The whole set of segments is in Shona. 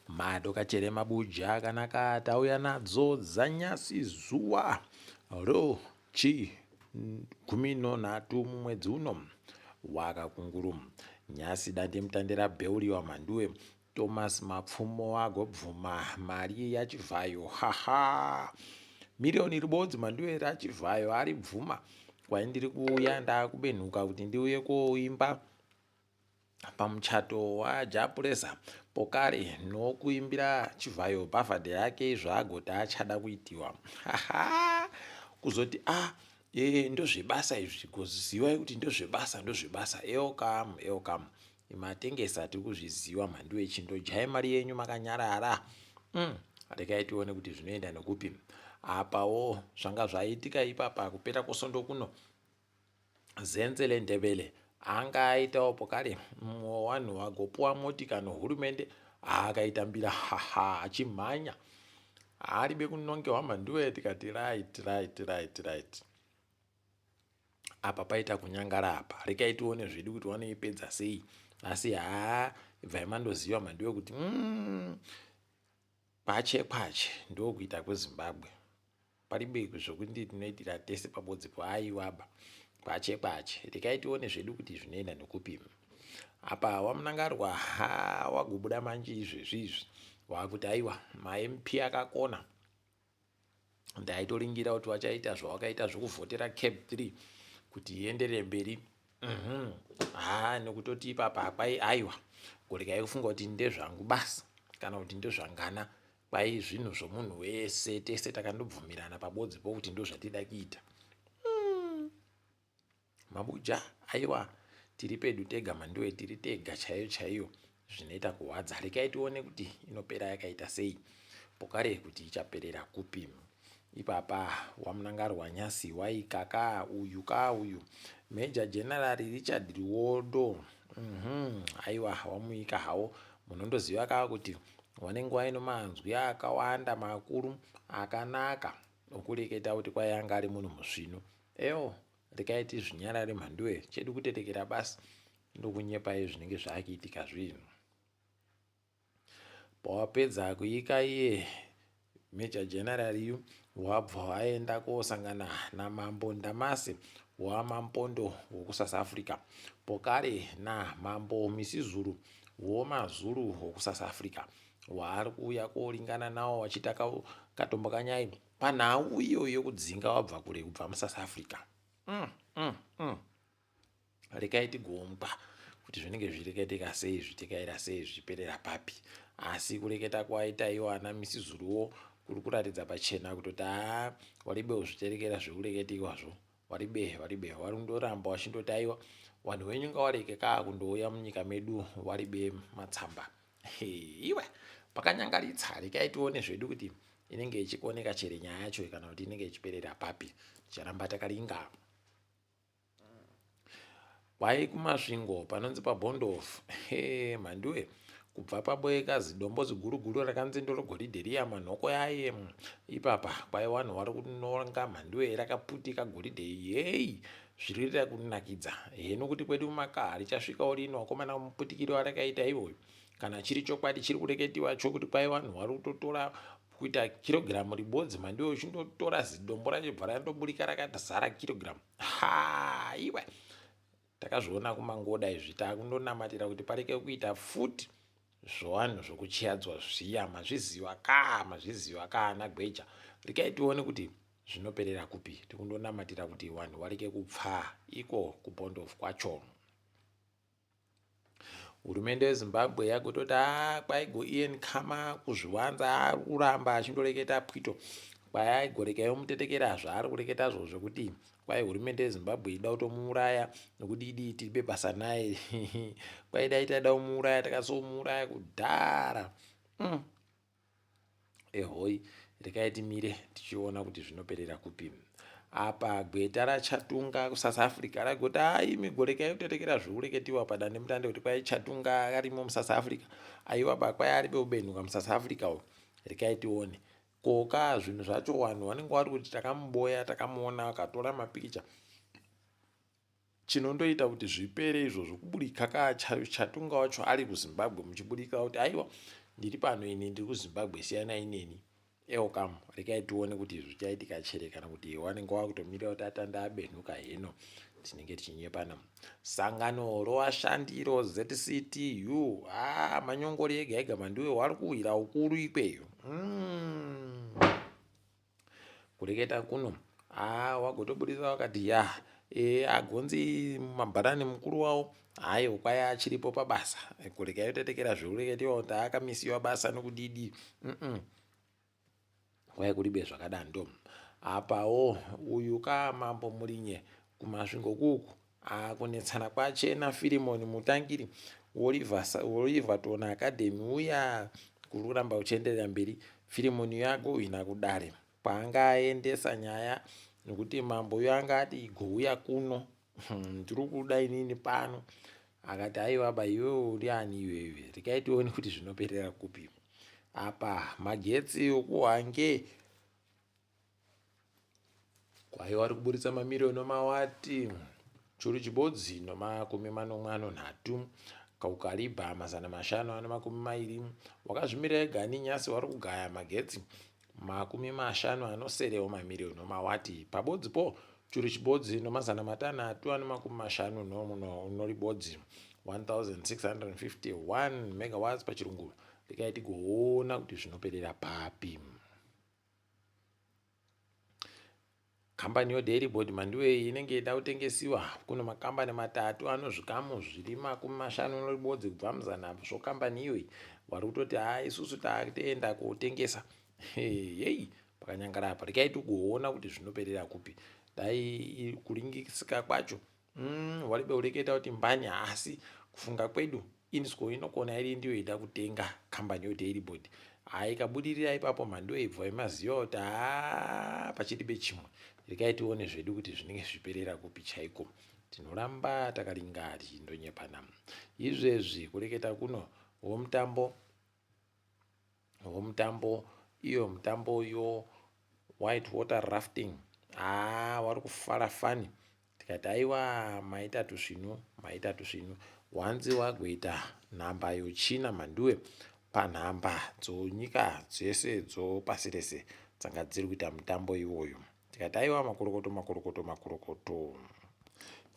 Madoka chere mabuja kanaka tauya nadzo dzanyasi zuwa chi 13 mumwedzi uno wakakunguru nyasi dande mutande rabheuriwa mhanduwe Thomas Mapfumo agobvuma mari yachivhayo haha milioni ribodzi mhanduwe rachivhayo ari bvuma kwaindiri kuuya ndakubenhuka kuti ndiuye koimba pamuchato waJapureza pokare nokuimbira chivhayo bhavhadhe yake zvaagoti achada kuitiwa kuzoti ndozvebasa izvi kuziva kuti ndozvebasa eokamu matengesa tiri kuzviziva mhandu chindojai mari yenyu makanyarara regai tione kuti zvinoenda nekupi apawo zvanga zvaitika ipapa kupera kwesondo kuno Zenzele Ndebele anga aitawo pokare mumwe wanhu wagopuwa motika nohurumende akaitambira achimhanya aribe kunongewa mhanduwe tikati right apa paita kunyangara apa regai tione zvedu kuti wanoipedza sei asi ibvai mandoziva mhanduwe kuti pache ndokuita kweZimbabwe paribe zvokuti tinoitira tese pabodzi aiwaba pache regai tione zvedu kuti zvinoenda nokupi apa wamunangarwa wagobuda manje izvezvi wakuti aiwa maMP akakona ndaitoringira kuti wachaita zvawakaita zvokuvhotera Cape 3 kuti ienderere mberi nekutoti ipapa kwai aiwa kuregai kufunga kuti ndezvangu basa kana kuti ndezvangana kwai zvinhu zvomunhu wese tese takandobvumirana pabodzi pokuti ndozvatida kuita mabuja aiwa tiri pedu tega mhanduwe tiri tega chaiyo zvinoita kuhwadza regai tione kuti inopera yakaita sei pokare kuti ichaperera kupi ipapa wamunangarwa nyasi waikaka uyu Major General Richard Rwondo aiwa wamuika hawo munondoziva kaa kuti wanenge waino manzwi akawanda makuru akanaka okureketa kuti kwai anga ari munhu musvino regai tizvinyarare mhanduwe chedu kutetekera basi ndokunyepai zvinenge zvaakiitika zvinhu pawapedza kuika iye Major General yu wabva waenda kosangana namambo Ndamase wamampondo wokuSouth Africa pokare namambo Misizulu womazulu wokuSouth Africa waari kuuya koringana nawo wachita katombo kanyai panhau iyoyo kudzinga wabva kure kubva muSouth Africa regai tigomupa kuti zvinenge zvireketeka sei zvitekaira sei zviperera papi asi kureketa kwaita iwo ana Misizuluwo kuri kuratidza pachena kutoti waribe uzviterekera zvekureketiwazvo waribe wari kundoramba wachindoti aiwa vanhu venyu ngawarekeka kundouya munyika medu waribe matsamba iwe pakanyangaritsa regai tione zvedu kuti inenge ichikuoneka chere nyaya yacho kana kuti inenge ichiperera papi ticharamba takaringa kwai kumasvingo panonzi paBondofu mhanduwe kubva paboekazi dombo ziguruguru rakanzi ndorogoridhe riya manhoko yaye ipapa kwai vanhu vari kunonga mhanduwe rakaputika goridhe yei zvirikuita kunakidza nokuti kwedu mumakaa richasvikawo rino wakomana muputikiro warakaita iwoyo kana chiri chokwadi chiri kureketiwa chokuti kwai vanhu vari kutotora kuita kirogiramu ribodzi mhanduwe uchindotora zidombo racho bva randoburika rakazara kirogiramu iwe takazviona kumangoda izvi takundonamatira kuti pareke kuita futi zvowanhu zvokuchiyadzwa zviya mazviziva kaa nagweja regai tione kuti zvinoperera kupi tikundonamatira kuti vanhu vareke kupfa iko kuBondofu kwacho hurumende yeZimbabwe yagototi kwaigo Ian Khama kuzviwanza ari kuramba achindoreketa pwito kwai aigorekai mutetekera zvaari kureketa zvekuti kwai hurumende yeZimbabwe ida kutomuuraya nokudii tiribe basa naye kwai dai taida kumuuraya takasomuuraya kudhara ehoi regai timire tichiona kuti zvinoperera kupi apa gweta rachatunga kuSouth Africa ragoti migorekai kutetekera zvekureketiwa padande mutande kuti kwai chatunga arimo muSouth Africa aiwa kwai aribe kubenhuka muSouth Africa regai tione koka zvinhu zvacho vanhu vanenge vari kuti takamuboya takamuona akatora mapikicha chinondoita kuti zvipere izvo zvokuburika chatunga wacho ari kuZimbabwe muchiburika kuti aiwa ndiri pano ini ndiri kuZimbabwe, siyanai neni. Kam rekai tione kuti zvichaitika chere kana kuti wanenge wakutomirira kuti atanda abenhuka heno tinenge tichinyepana. Sangano rovashandi ZCTU manyongori ega ega mandiwe wari kuwira ukuru ikweyo. Kureketa kuno wagotobudisa wakati agonzi mabharani mukuru wawo hayo kwaya achiripo pabasa. Kureka yotetekera zveureketiwa kuti akamisiwa basa nokudidi. Kwaya kuribe zvakadando. Apawo uyu mambo Murinye kumasvingo kuku kunetsana kwachena Filimoni Mutangiri Oliverton Academy uya kuri kuramba uchenderera mberi. Filimoni yagohwina kudare kwaanga aendesa nyaya nekuti mambo uyo anga ati igouya kuno ndiri kuda inini pano. Akati aiwa iwe uri ani iwewe, rekai tione kuti zvinoperera kupi. Apa magetsi okuhange kwaiva vari kuburitsa mamirioni mawati churu chibodzi no53 kaukaribha 520 wakazvimirira ega nyasi wari kugaya magetsi 50 anoserewo mamirioni mawati pabodzipo. Churu chibodzi no 550 unoribodzi 1651 megawatts pachirungu. Rekai tigoona kuti zvinoperera papi. Kambani yoDairy Board mandiwe inenge ida kutengesiwa. Kuno makambani 3 anozvikamu zviri 50 unoribodzi kubva muzana zvokambani iyoyi wari kutoti isusu takutoenda kotengesa. Pakanyangara apa rekai tigoona kuti zvinoperera kupi. Dai kuringisika kwacho waribe ureketa kuti mbanya, asi kufunga kwedu Insco inokona iri ndiyo ida kutenga kambani yoDairy Board. Ikabudirira ipapo mandiwe ibva imaziva kuti pachiribe chimwe. Rekai tione zvedu kuti zvinenge zviperera kupi chaiko. Tinoramba takaringa tichindonyepana. Izvezvi kureketa kuno womutambo iyo mutambo yo white water rafting wari kufara fani. Tikati aiwa maita tusvinu wanzi wagoita nhamba yochina mandiwe panhamba dzonyika dzese dzopasi rese dzanga dziri kuita mutambo iwoyo. Tikati aiwa makorokoto.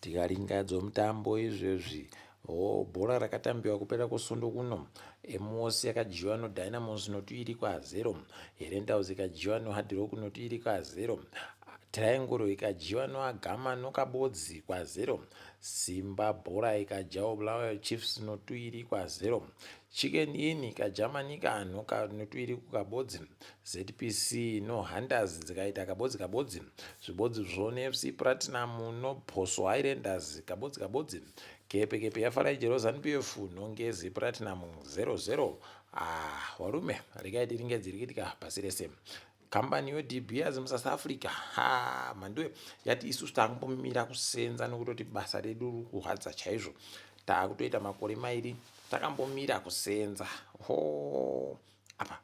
Tikaringa dzomutambo izvezvi bhora rakatambiwa kupera kusundo kuno. Emosi yakajiwa noDynamos noti 2-0. Herentals ikajiwa noHard Rock noti 2-0. Triangle ikajiwa noAgama nokabodzi 0. Simba bhora ikajawo Bulawayo Chiefs noti 2-0. Chicken Inn ikajamanika noti 2 kukabodzi. ZPC noHunters dzikaita kabodzi. Zvibodzi zvone FC Platinum noBhoso Highlanders kabodzi. Kepe yafara ZANU-PF nongezi Platinum 0-0. Warume rekai tiringe dziri kuitika pasi rese. Kambani yoDe Beers muSouth Africa mandiwe yati isusu tangomira kusenza nokutoti basa redu kuhadza chaizvo. Takutoita makore 2 takambomira kusenza. Apa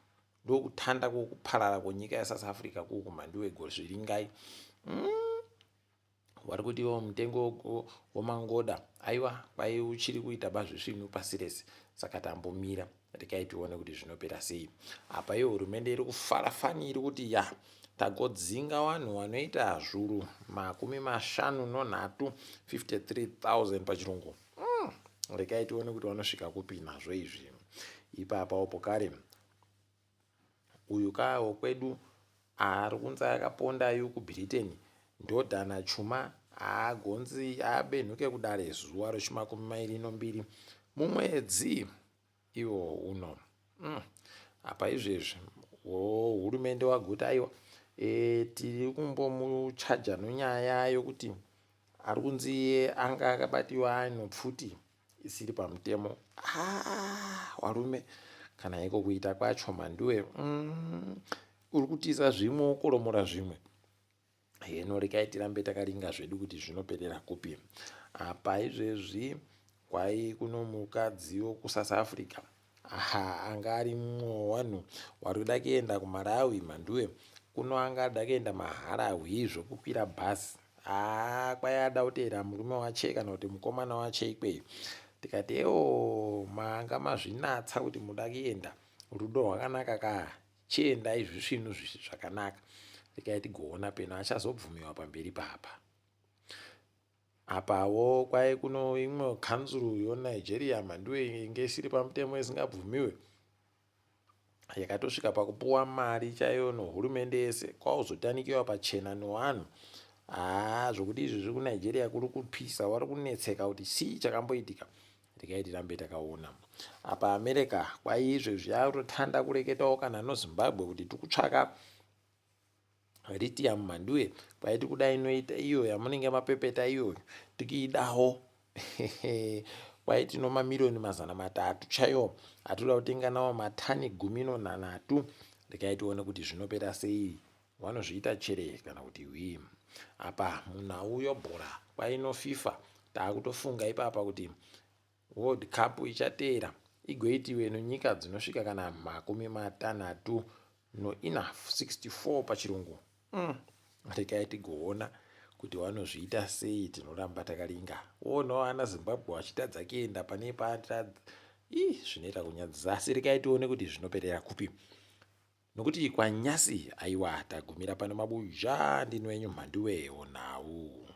ndokutanda kuparara kwenyika yaSouth Africa kuku mandiwe zviringai. Wari kutiwo mutengo womangoda aiwa kwai uchiri kuita bazvisvinu pasi rese. Saka tambomira rekai tione kuti zvinopera sei. Apa hurumende iri kufara fani iri kuti tagodzinga vanhu vanoita zviuru 53 53,000 pachirungu. Rekai tione kuti vanosvika kupi nazvo izvi. Ipapo pokare uyu kawo kwedu ari kunza akaponda yu kuBritain ndodhana chuma agonzi abenhuke kudare zuva re22 mumwedzi iwo uno. Apa izvezvi hurumende waguta aiwa tiri kumbomuchaja nonyaya yokuti ari kunzi anga akabatiwa nopfuti isiri pamutemo. Warume kana iko kuita kwacho mandiwe uri kutiza zvimwe ukoromora zvimwe. Heno rekai tirambe takaringa zvedu kuti zvinoperera kupi. Apa izvezvi kwai kuno mukadzi wokuSouth Africa anga ari mumwe wanhu wari kuda kuenda kuMalawi mandiwe. Kuno anga ada kuenda maHarawi zvokukwira bhasi. Kwai ada kuteera murume wache kana kuti mukomana wache ikweyo. Tikati manga mazvinatsa kuti muda kuenda. rudo rwakanaka chienda izvi zvinhu zvakanaka. Regai tigoona peno achazobvumiwa pamberi papa. Apawo kwai kuno imwe kanzuru yoNigeria mhanduwe inge isiri pamutemo isingabvumiwe, yakatosvika pakupuwa mari chaiyo nohurumende yese, kwauzotanikiwa pachena nevanhu. Zvokuti izvi zviri kuNigeria kuri kupisa, wari kunetseka kuti chii chakamboitika. Regai tirambe takaona. Apa America kwai izvezvi yakutotanda kureketawo kana noZimbabwe kuti tikutsvaka lithium mhanduwe, kwai tikuda inoita iyo yamunenge mapepeta iyo tikiidawo. Kwai tino mamiliyoni 300 chaiwo atoda kutenga nawo matani 13. Regai tione kuti zvinopera sei, vanozviita chere kana kuti hwii. Apa munhau yebhora kwai no FIFA taakutofunga ipapa kuti World Cup ichateera igoitiwe nenyika dzinosvika kana 60 no enough 64 pachirungu. Regai tigoona kuti vanozviita sei, tinoramba takalinga. Onawo ana Zimbabwe vachitadza kuenda pane patadza. Zvinoita kunyadzisa, asi regai tione kuti zvinoperera kupi. Nokuti kwanyasi aiwa tagumira pano mabuja ndino wenyu mhanduwe onau.